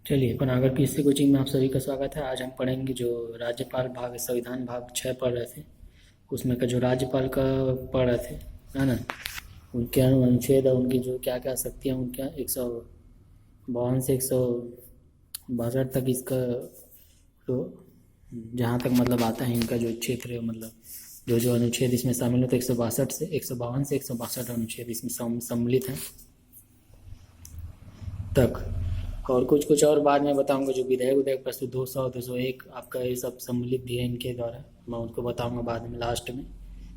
चलिए, पनागर की history coaching में आप सभी का स्वागत है। आज हम पढ़ेंगे जो राज्यपाल भाग संविधान भाग 6 पढ़ रहे थे, उसमें का जो राज्यपाल का पढ़ रहे थे, है ना। उनके अनुच्छेद और उनकी जो क्या क्या शक्तियाँ, उनका 152 से 162 तक इसका तो जहाँ तक मतलब आता है इनका जो क्षेत्र है, मतलब जो जो अनुच्छेद इसमें शामिल होते हैं 162 से 152 से 162 अनुच्छेद इसमें सम्मिलित हैं तक। और कुछ कुछ और बाद में बताऊंगा। जो विधेयक विधेयक प्रस्तुत 201 आपका ये सब सम्मिलित भी है इनके द्वारा, मैं उनको बताऊंगा बाद में लास्ट में।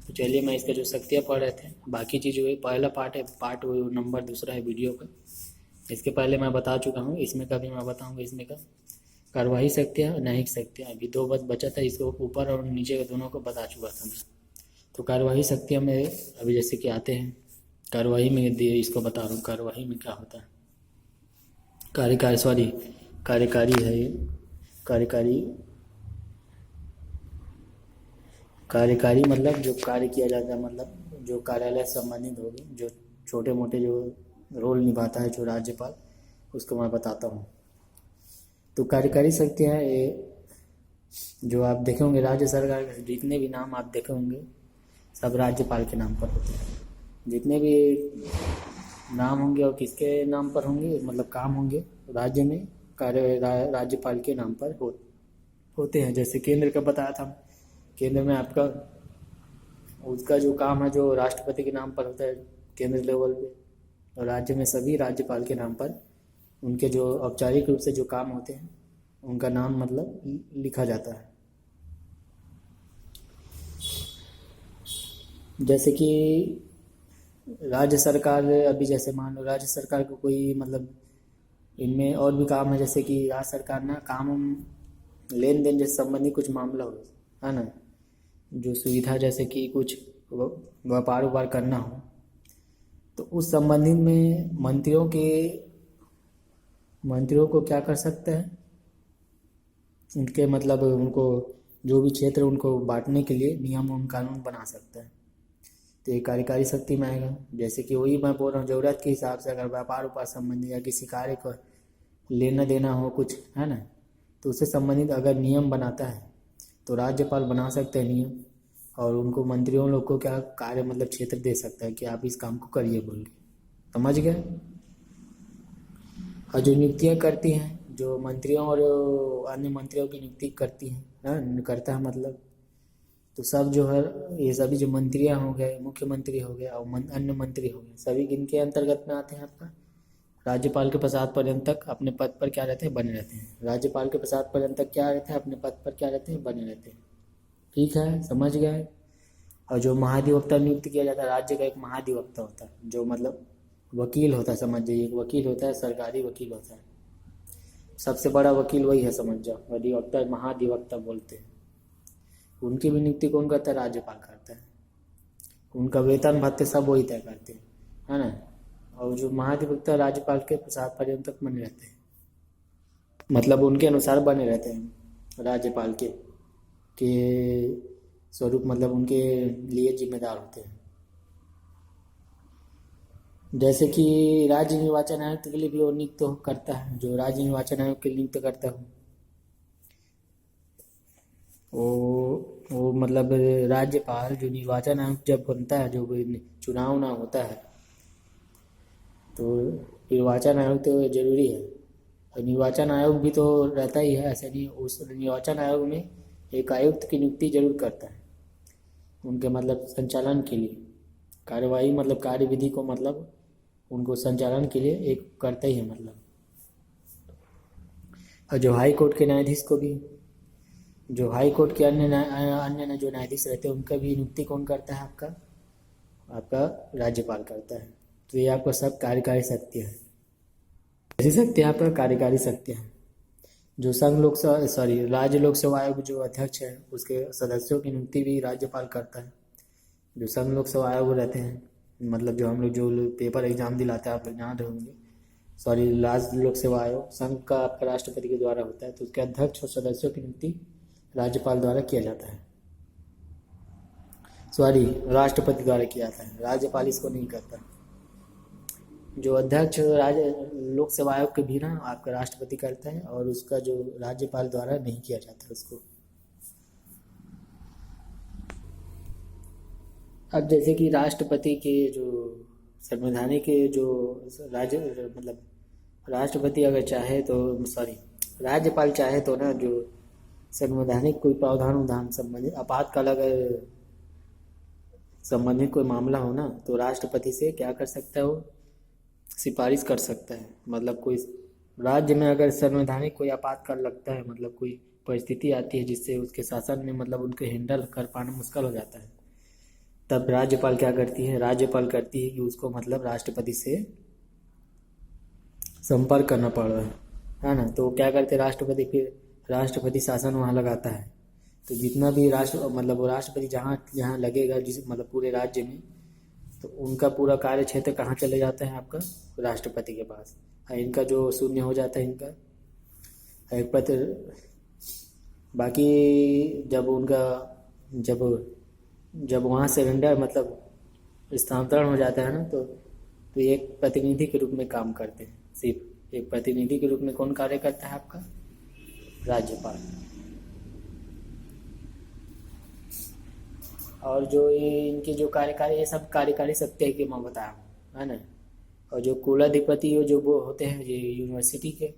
तो चलिए, मैं इसका जो शक्तियाँ पढ़ रहे थे, बाकी चीज़ हुई पहला पार्ट है, पार्ट वो नंबर दूसरा है वीडियो का। इसके पहले मैं बता चुका हूँ, इसमें का भी मैं बताऊँगा। इसमें का कार्यवाही शक्तियाँ और न्यायिक शक्तियाँ, अभी दो बस बचा था, इसको ऊपर और नीचे के दोनों को बता चुका था मैं। तो कार्यवाही शक्तियाँ में अभी जैसे कि आते हैं, कार्यवाही में इसको बता रहा हूँ कार्यवाही में क्या होता है। कार्यकारी है ये। कार्यकारी कार्यकारी मतलब जो कार्य किया जाता है, मतलब जो कार्यालय से संबंधित होगी, जो छोटे मोटे जो रोल निभाता है जो राज्यपाल, उसको मैं बताता हूँ। तो कार्यकारी शक्तियाँ है ये, जो आप देखे होंगे राज्य सरकार के जितने भी नाम आप देखे होंगे सब राज्यपाल के नाम पर होते हैं। जितने भी नाम होंगे और किसके नाम पर होंगे, मतलब काम होंगे राज्य में, राज्यपाल के नाम पर होते हैं। जैसे केंद्र का बताया था, केंद्र में आपका उसका जो काम है जो राष्ट्रपति के नाम पर होता है केंद्र लेवल पे, और राज्य में सभी राज्यपाल के नाम पर उनके जो औपचारिक रूप से जो काम होते हैं उनका नाम मतलब लिखा जाता है। जैसे कि राज्य सरकार, अभी जैसे मान लो राज्य सरकार को कोई मतलब इनमें और भी काम है, जैसे कि राज्य सरकार ना काम लेन देन जैसे संबंधी कुछ मामला हो, है ना, जो सुविधा जैसे कि कुछ व्यापार व्यापार करना हो, तो उस संबंधित में मंत्रियों को क्या कर सकते हैं, उनके मतलब उनको जो भी क्षेत्र उनको बांटने के लिए नियम एवं कानून बना सकते हैं। तो ये कार्यकारी शक्ति में आएगा। जैसे कि वही मैं बोल रहा हूँ, ज़रूरत के हिसाब से अगर व्यापार उपार संबंधी या किसी कार्य को लेना देना हो कुछ, है ना, तो उससे संबंधित अगर नियम बनाता है तो राज्यपाल बना सकते हैं नियम, और उनको मंत्रियों लोग को क्या कार्य मतलब क्षेत्र दे सकता है कि आप इस काम को करिए बोल के। समझ गए। और जो नियुक्तियाँ करती हैं, जो मंत्रियों और अन्य मंत्रियों की नियुक्ति करती हैं, करता है मतलब, तो सब जो है ये सभी जो मंत्रियाँ हो गए, मुख्यमंत्री हो गए और अन्य मंत्री हो गए, सभी किनके अंतर्गत में आते हैं आपका, राज्यपाल के प्रसाद पर्यंत तक अपने पद पर क्या रहते हैं, बने रहते हैं। राज्यपाल के प्रसाद पर्यंत तक क्या रहते हैं, अपने पद पर क्या रहते हैं, बने रहते हैं। ठीक है, समझ गए। और जो महाधिवक्ता नियुक्त किया जाता है, राज्य का एक महाधिवक्ता होता है जो मतलब वकील होता है, समझ जाइए, एक वकील होता है, सरकारी वकील होता है। सबसे बड़ा वकील वही है, समझ जाओ, अधिवक्ता महाधिवक्ता बोलते हैं। उनकी भी नियुक्ति कौन करता है, राज्यपाल करता है। उनका वेतन भत्ते सब वही तय करते हैं, है ना। और जो महाधिवक्ता राज्यपाल के प्रसाद पर्यंत तक बने रहते हैं, मतलब उनके अनुसार बने रहते हैं, राज्यपाल के स्वरूप, मतलब उनके लिए जिम्मेदार होते हैं। जैसे कि राज्य निर्वाचन आयोग के लिए भी वो नियुक्त करता है, जो राज्य निर्वाचन आयोग के लिए नियुक्त करता है वो मतलब राज्यपाल, जो निर्वाचन आयोग जब बनता है, जो चुनाव ना होता है, तो निर्वाचन आयोग तो जरूरी है। और निर्वाचन आयोग भी तो रहता ही है, ऐसा नहीं। उस निर्वाचन आयोग में एक आयुक्त की नियुक्ति जरूर करता है उनके मतलब संचालन के लिए, कार्यवाही मतलब कार्यविधि को मतलब उनको संचालन के लिए एक करता ही है मतलब। और जो हाई कोर्ट के न्यायाधीश को भी, जो हाई कोर्ट के अन्य जो न्यायाधीश रहते हैं उनका भी नियुक्ति कौन करता है, आपका राज्यपाल करता है। तो ये आपका सब कार्यकारी शक्ति है। ऐसी शक्ति आपका कार्यकारी शक्ति है। जो संघ लोकसभा राज्य लोक सेवा आयोग जो अध्यक्ष है, उसके सदस्यों की नियुक्ति भी राज्यपाल करता है। जो संघ लोक सेवा आयोग रहते हैं, मतलब जो हम लोग जो पेपर एग्जाम दिलाते हैं, आप लोग याद होंगे, राज्य लोक सेवा आयोग संघ का आपका राष्ट्रपति के द्वारा होता है, तो उसके अध्यक्ष और सदस्यों की नियुक्ति राज्यपाल द्वारा किया जाता है। राष्ट्रपति द्वारा किया जाता है, राज्यपाल इसको नहीं करता। जो अध्यक्ष लोक सेवा आयोग के भी ना आपका राष्ट्रपति करता है, और उसका जो राज्यपाल द्वारा नहीं किया जाता उसको। अब जैसे कि राष्ट्रपति के जो संवैधानिक के जो राज्य मतलब राष्ट्रपति अगर चाहे तो राज्यपाल चाहे तो ना जो संवैधानिक कोई प्रावधान उधान संबंधित आपातकाल अगर संबंधित कोई मामला हो ना, तो राष्ट्रपति से क्या कर सकता है, वो सिफारिश कर सकता है। मतलब कोई राज्य में अगर संवैधानिक कोई आपातकाल लगता है, मतलब कोई परिस्थिति आती है जिससे उसके शासन में मतलब उनको हैंडल कर पाना मुश्किल हो जाता है, तब राज्यपाल क्या करती है, राज्यपाल करती है कि उसको मतलब राष्ट्रपति से संपर्क करना पड़ रहा है ना। तो क्या करते हैं राष्ट्रपति, फिर राष्ट्रपति शासन वहाँ लगाता है। तो जितना भी मतलब वो राष्ट्रपति जहाँ जहाँ लगेगा जिस मतलब पूरे राज्य में, तो उनका पूरा कार्य क्षेत्र कहाँ चले जाता है, आपका राष्ट्रपति के पास। इनका जो शून्य हो जाता है इनका एक पत्र। बाकी जब वहाँ से रेंडर मतलब स्थानांतरण हो जाता है ना, तो एक प्रतिनिधि के रूप में काम करते हैं। सिर्फ एक प्रतिनिधि के रूप में कौन कार्य करता है, आपका राज्यपाल। और जो ये इनके जो कार्यकारी, ये सब कार्यकारी सत्ता है कि मैं बताया हूँ, है ना। और जो कुलाधिपति जो वो होते हैं, ये यूनिवर्सिटी के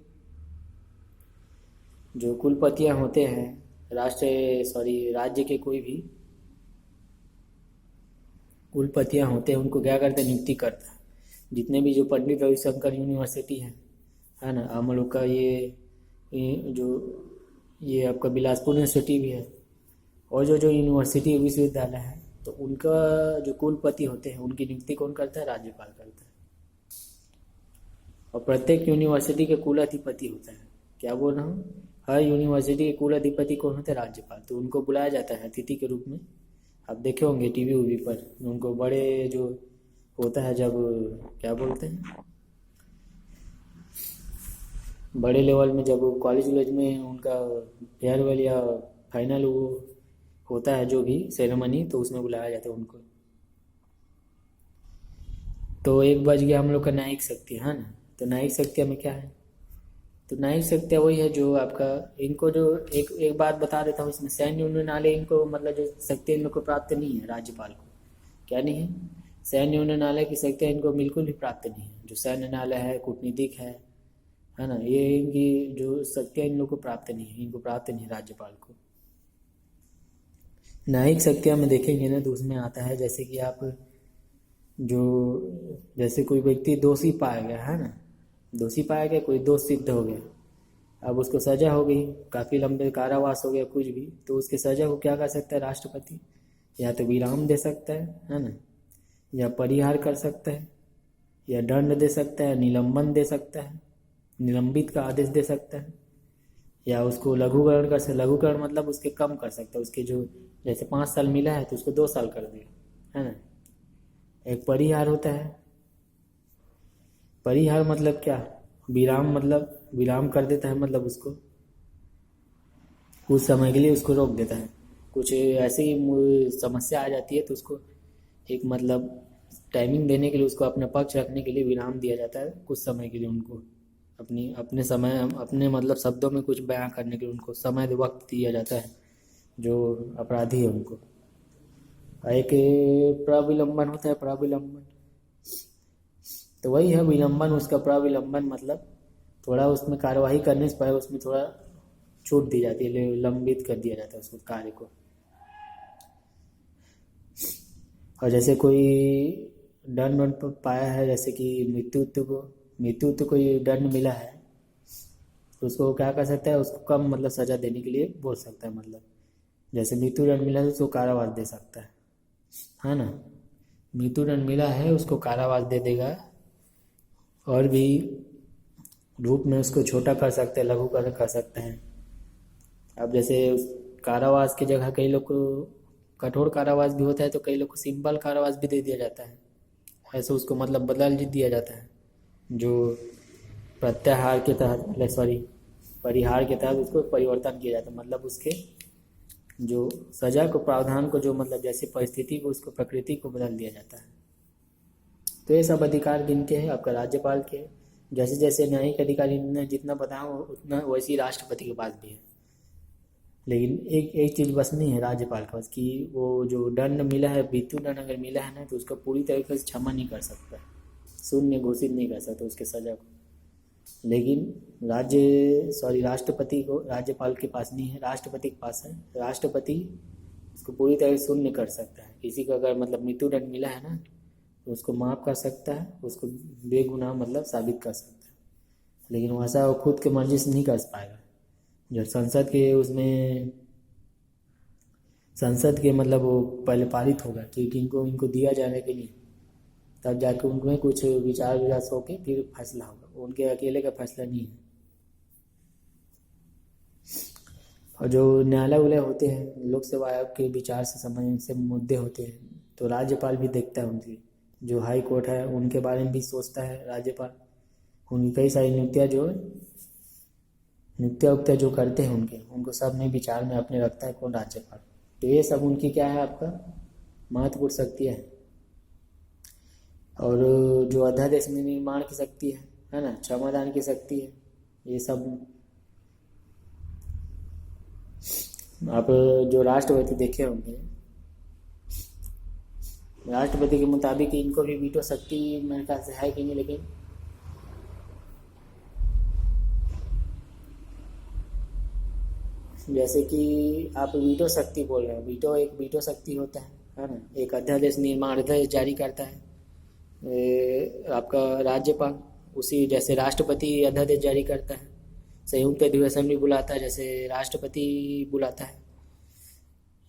जो कुलपतियाँ होते हैं राज्य के कोई भी कुलपतियाँ होते हैं, उनको क्या करते हैं, नियुक्ति करता है। जितने भी जो पंडित रविशंकर यूनिवर्सिटी है ना, हम लोग का ये आपका बिलासपुर यूनिवर्सिटी भी है, और जो यूनिवर्सिटी विश्वविद्यालय है, तो उनका जो कुलपति होते हैं उनकी नियुक्ति कौन करता है, राज्यपाल करता है। और प्रत्येक यूनिवर्सिटी के कुलाधिपति होता है, क्या बोल रहा हूँ, हर यूनिवर्सिटी के कुलाधिपति कौन होते हैं, राज्यपाल। तो उनको बुलाया जाता है अतिथि के रूप में। आप देखे होंगे टीवी उवी पर उनको बड़े जो होता है, जब क्या बोलते हैं, बड़े लेवल में जब कॉलेज वॉलेज में उनका फेयरवेल या फाइनल वो होता है जो भी सेरेमनी, तो उसमें बुलाया जाता है उनको। तो एक बज गया हम लोग का न्यायिक शक्ति, है ना। तो न्यायिक शक्ति में क्या है, तो न्यायिक शक्ति वही है जो आपका इनको जो एक बात बता देता हूँ, इसमें सैन्य उन्नयनालय इनको मतलब जो शक्ति इन लोग को प्राप्त नहीं है, राज्यपाल को। क्या नहीं है, सैन्य उन्नयनालय की शक्ति इनको बिल्कुल भी प्राप्त नहीं है। जो सैन्य न्यायालय है, कूटनीतिक है ना, ये इनकी जो शक्तियाँ इन लोग को प्राप्त नहीं है, इनको प्राप्त नहीं है राज्यपाल को। न्यायिक शक्तियाँ में देखेंगे ना, तो उसमें आता है जैसे कि आप जैसे कोई व्यक्ति दोषी पाया गया, है ना, दोषी पाया गया, कोई दोष सिद्ध हो गया, अब उसको सजा हो गई, काफ़ी लंबे कारावास हो गया कुछ भी, तो उसके सजा को क्या कर सकता है राष्ट्रपति, या तो विराम दे सकता है ना, या परिहार कर सकता है, या दंड दे सकता है, निलंबन दे सकता है, निलंबित का आदेश दे सकता है, या उसको लघुकरण कर सकता है। लघुकरण मतलब उसके कम कर सकता है, उसके जो जैसे 5 साल मिला है तो उसको 2 साल कर दिया, है ना। एक परिहार होता है, परिहार मतलब क्या, विराम मतलब विराम कर देता है, मतलब उसको कुछ समय के लिए उसको रोक देता है। कुछ ऐसी समस्या आ जाती है तो उसको एक मतलब टाइमिंग देने के लिए, उसको अपना पक्ष रखने के लिए विराम दिया जाता है कुछ समय के लिए। उनको अपने समय अपने मतलब शब्दों में कुछ बयां करने के लिए उनको समय वक्त दिया जाता है, जो अपराधी है उनको। एक प्रविलंबन होता है, प्रविलंबन तो वही है विलंबन, उसका प्रविलंबन मतलब थोड़ा उसमें कार्यवाही करने से पहले उसमें थोड़ा छूट दी जाती है, लंबित कर दिया जाता है उसको कार्य को। और जैसे कोई दंड पाया है, जैसे कि मृत्यु तो कोई दंड मिला है, तो उसको क्या कर सकता है, उसको कम मतलब सजा देने के लिए बोल सकता है। मतलब जैसे मृत्यु दंड मिला है तो उसको कारावास दे सकता है ना। मृत्यु दंड मिला है उसको कारावास दे देगा, और भी रूप में उसको छोटा कर सकते हैं, लघुकरण कर सकते हैं। अब जैसे कारावास की जगह कई लोग को कठोर कारावास भी होता है, तो कई लोग को सिंपल कारावास भी दे दिया जाता है। ऐसे उसको मतलब बदल दिया जाता है, जो प्रत्याहार के तहत परिहार के तहत उसको परिवर्तन किया जाता है। मतलब उसके जो सजा को प्रावधान को जो मतलब जैसे परिस्थिति को उसको प्रकृति को बदल दिया जाता है। तो ये सब अधिकार किनके हैं? आपका राज्यपाल के। जैसे जैसे न्यायिक अधिकारी ने जितना बताया उतना वैसे ही राष्ट्रपति के पास भी है। लेकिन एक एक चीज़ बस नहीं है राज्यपाल के पास कि वो जो दंड मिला है, मृत्यु दंड अगर मिला है ना, तो उसको पूरी तरीके से क्षमा नहीं कर सकता, शून्य घोषित नहीं कर सकता उसके सजा को। लेकिन राष्ट्रपति को, राज्यपाल के पास नहीं है, राष्ट्रपति के पास है। राष्ट्रपति उसको पूरी तरह से शून्य कर सकता है। किसी को अगर मतलब मृत्यु दंड मिला है ना, तो उसको माफ़ कर सकता है, उसको बेगुनाह मतलब साबित कर सकता है। लेकिन वैसा वो खुद के मर्जी से नहीं कर पाएगा। जब संसद के उसमें संसद के मतलब वो पहले पारित होगा कि इनको दिया जाने के लिए, तब जाके उनमें कुछ विचार विरास होके फिर फैसला होगा। उनके अकेले का फैसला नहीं है। और जो न्यायालय उलय होते हैं, लोक सेवा आयोग के विचार से संबंधित से मुद्दे होते हैं, तो राज्यपाल भी देखता है उनकी। जो हाई कोर्ट है उनके बारे में भी सोचता है राज्यपाल। उनकी कई सारी नित्य उक्त्या जो करते हैं उनको सब में विचार में अपने रखता है कौन? राज्यपाल। तो ये सब उनकी क्या है? आपका महत्वपूर्ण शक्तियाँ है। और जो अध्यादेश में निर्माण की शक्ति है ना, क्षमादान की शक्ति है, ये सब आप जो राष्ट्रपति देखे होंगे, राष्ट्रपति के मुताबिक इनको भी वीटो शक्ति मेरे ख्याल से है कि नहीं, लेकिन जैसे कि आप वीटो शक्ति बोल रहे हैं, एक वीटो शक्ति होता है ना। एक अध्यादेश निर्माण अध्यादेश जारी करता है आपका राज्यपाल, उसी जैसे राष्ट्रपति अध्यादेश जारी करता है, संयुक्त अधिवेशन भी बुलाता है जैसे राष्ट्रपति बुलाता है।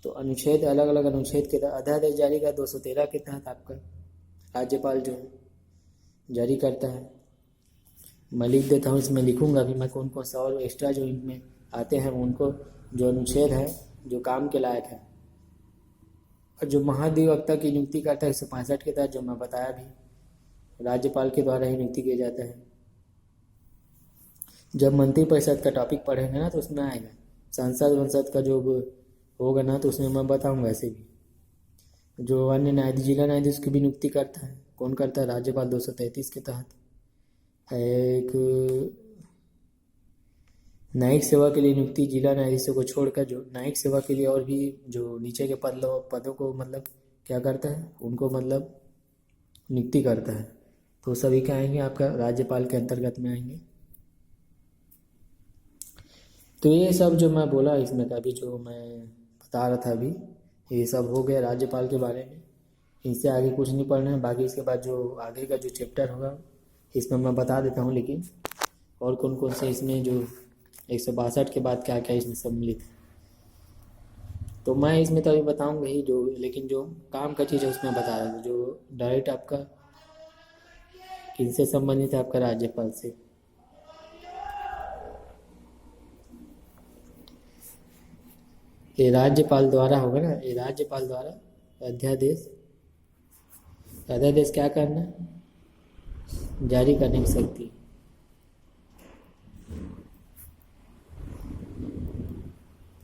तो अनुच्छेद, अलग अलग अनुच्छेद के तहत अध्यादेश जारी का 213 के तहत आपका राज्यपाल जो जारी करता है। मैं लिख देता हूँ, इसमें लिखूंगा भी मैं कौन कौन सा और एक्स्ट्रा जो इनमें आते हैं उनको, जो अनुच्छेद है जो काम के लायक है। और जो महाधिवक्ता की नियुक्ति करता है 165 के तहत, जो मैं बताया भी, राज्यपाल के द्वारा ही नियुक्ति किया जाता है। जब मंत्रिपरिषद का टॉपिक पढ़ेंगे ना तो उसमें आएगा। संसद का जो होगा ना तो उसमें मैं बताऊंगा। ऐसे भी जो अन्य न्यायाधीश, जिला न्यायाधीश की भी नियुक्ति करता है, कौन करता है? राज्यपाल 233 के तहत। एक न्यायिक सेवा के लिए नियुक्ति जिला न्यायाधीशों को छोड़कर जो न्यायिक सेवा के लिए और भी जो नीचे के पदों को मतलब क्या करता है, उनको मतलब नियुक्ति करता है। तो सभी क्या आएंगे? आपका राज्यपाल के अंतर्गत में आएंगे। तो ये सब जो मैं बोला इसमें का भी जो मैं बता रहा था अभी, ये सब हो गया राज्यपाल के बारे में। इससे आगे कुछ नहीं पढ़ना है। बाकी इसके बाद जो आगे का जो चैप्टर होगा इसमें मैं बता देता हूँ, लेकिन और कौन कौन से इसमें जो 162 के बाद क्या क्या इसमें सम्मिलित है, तो मैं इसमें तो अभी बताऊँगा ही जो, लेकिन जो काम का चीज़ है उसमें बता रहा हूँ। जो डायरेक्ट आपका किनसे संबंधित है? आपका राज्यपाल से। ये राज्यपाल द्वारा होगा ना, ये राज्यपाल द्वारा अध्यादेश क्या करना? जारी करने की शक्ति।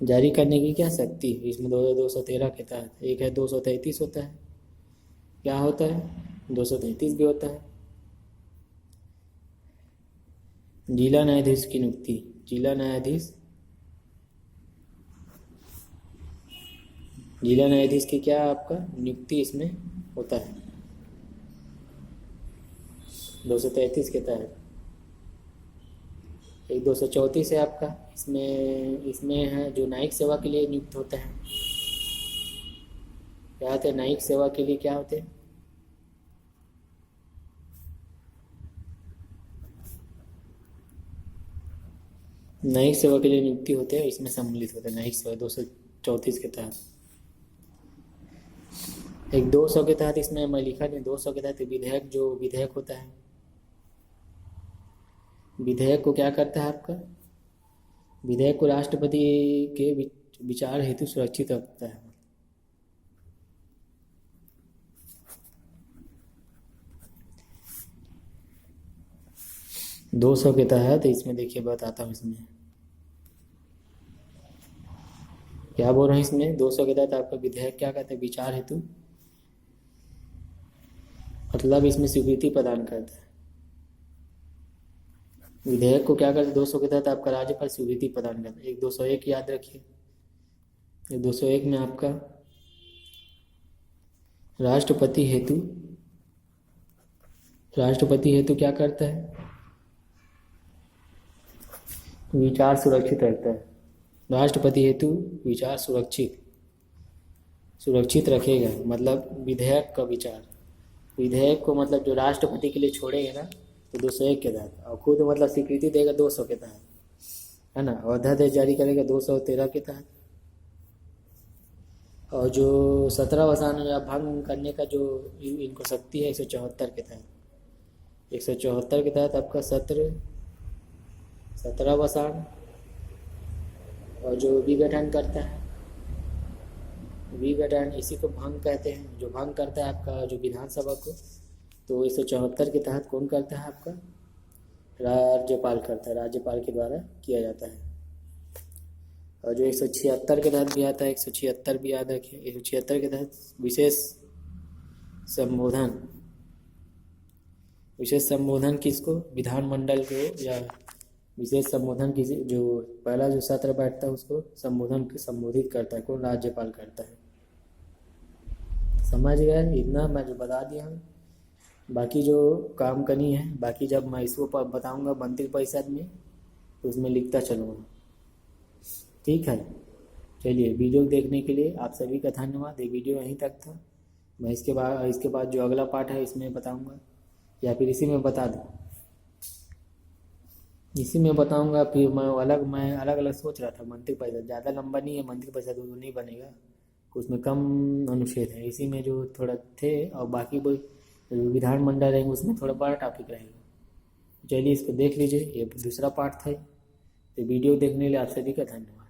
जारी करने की क्या शक्ति? इसमें 213 के तहत एक है 233 होता है। क्या होता है? 233 भी होता है। जिला न्यायाधीश की नियुक्ति, जिला न्यायाधीश की क्या आपका नियुक्ति इसमें होता है 233 के तहत। एक 234 है आपका, इसमें है जो न्यायिक सेवा के लिए नियुक्त होता है। क्या होते हैं न्यायिक सेवा के लिए? क्या होते हैं? न्यायिक सेवा के लिए नियुक्ति होते हैं, इसमें सम्मिलित होते हैं न्यायिक सेवा 234 के तहत। एक 200 के तहत इसमें मैं लिखा नहीं, 200 के तहत विधेयक, जो विधेयक होता है, विधेयक को क्या करता है आपका? विधेयक को राष्ट्रपति के विचार हेतु सुरक्षित रखता है। 200 के तहत इसमें देखिए बताता हूँ। इसमें क्या बोल रहे हैं? इसमें 200 के तहत आपका विधेयक क्या कहते हैं? विचार हेतु मतलब इसमें स्वीकृति प्रदान करता है। विधेयक को क्या करते हैं, 200 के तहत आपका राज्यपाल स्वीकृति प्रदान करता है। एक 201 याद रखिए, एक 201 में आपका राष्ट्रपति हेतु क्या करता है, विचार सुरक्षित रखता है। राष्ट्रपति हेतु विचार सुरक्षित रखेगा, मतलब विधेयक का विचार, विधेयक को मतलब जो राष्ट्रपति के लिए छोड़ेंगे ना तो 201 के तहत, और खुद मतलब स्वीकृति देगा 200 के तहत, है ना, और अध्यादेश जारी करेगा 213 के तहत। और जो 17 वसान या भंग करने का जो इनको शक्ति है 174 के तहत, 174 के तहत आपका 17 वसान। और जो विघटन करता है, विघटन इसी को भंग कहते हैं, जो भंग करता है आपका जो विधानसभा को, तो 174 के तहत कौन करता है, आपका राज्यपाल करता है, राज्यपाल के द्वारा किया जाता है। और जो 176 के तहत भी आता है, 176 भी याद रखिए, 176 के तहत विशेष संबोधन किसको, विधानमंडल को, या विशेष संबोधन किसी जो पहला जो सत्र बैठता है उसको संबोधित करता है, कौन, राज्यपाल करता है। समझ गए, इतना मैं जो बता दिया हूँ। बाकी जो काम करनी है, बाकी जब मैं इसको बताऊंगा मंत्रिपरिषद में तो उसमें लिखता चलूँगा, ठीक है। चलिए, वीडियो देखने के लिए आप सभी का धन्यवाद। ये वीडियो यहीं तक था। मैं इसके बाद जो अगला पार्ट है इसमें बताऊंगा, या फिर इसी में बता दूँ, इसी में बताऊंगा। फिर मैं अलग सोच रहा था मंत्रिपरिषद, ज़्यादा लंबा नहीं है मंत्रिपरिषद, वो नहीं बनेगा, उसमें कम अनुच्छेद है, इसी में जो थोड़ा थे, और बाकी वो विधानमंडल रहेंगे उसमें थोड़ा बड़ा टॉपिक रहेगा। चलिए, इसको देख लीजिए, ये दूसरा पार्ट था। तो वीडियो देखने के लिए आप सभी का धन्यवाद।